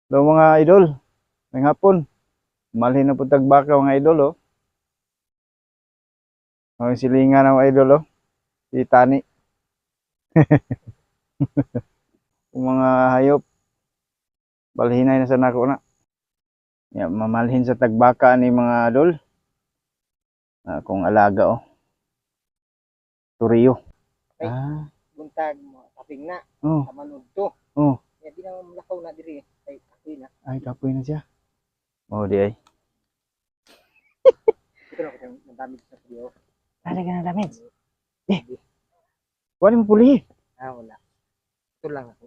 Hello mga idol, may hapon. Malhin na po tagbaka mga idol oh. Ang silingan ng mga idol oh. Si Tani. Kung mga hayop, balhinay na sa nako na. Ya, mamalhin sa tagbaka ni mga idol. Kung alaga oh. Turiyo. Ay, buntag mo kaping na Oh, kamanod to. oh. Ya di na lakaw na diri kay kapoy na. Ay, kapoy na siya. Oh, di ay. Ito na ko ng damage sa video. Talaga na damage. Wala mo puli. Wala. Ito lang ako.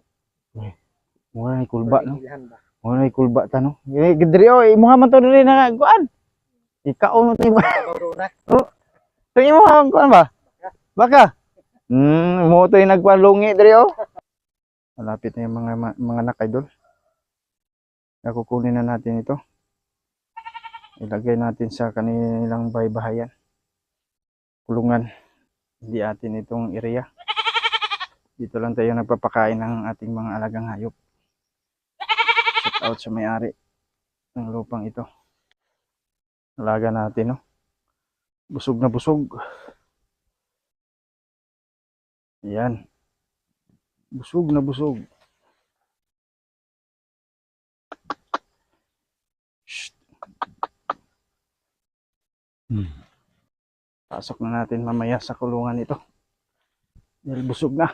Mura na kulba no. Ilhan ba? Mura na kulba ta no. Gidri oh, imuha man to diri na kuan. Ikaw mo tayo. Kabaro na. Ito imuha kuan ba? Baka. Mo to yung nagpalungi diri oh. Malapit na yung mga anak idol. Kukunin na natin ito. Ilagay natin sa kanilang baybahayan. Kulungan. Hindi atin itong area. Dito lang tayo nagpapakain ng ating mga alagang hayop. Shout out sa may-ari ng lupang ito. Alaga natin, no? Busog na busog. Yan. Busog na busog. Shh. Pasok na natin mamaya sa kulungan ito. Dahil busog na.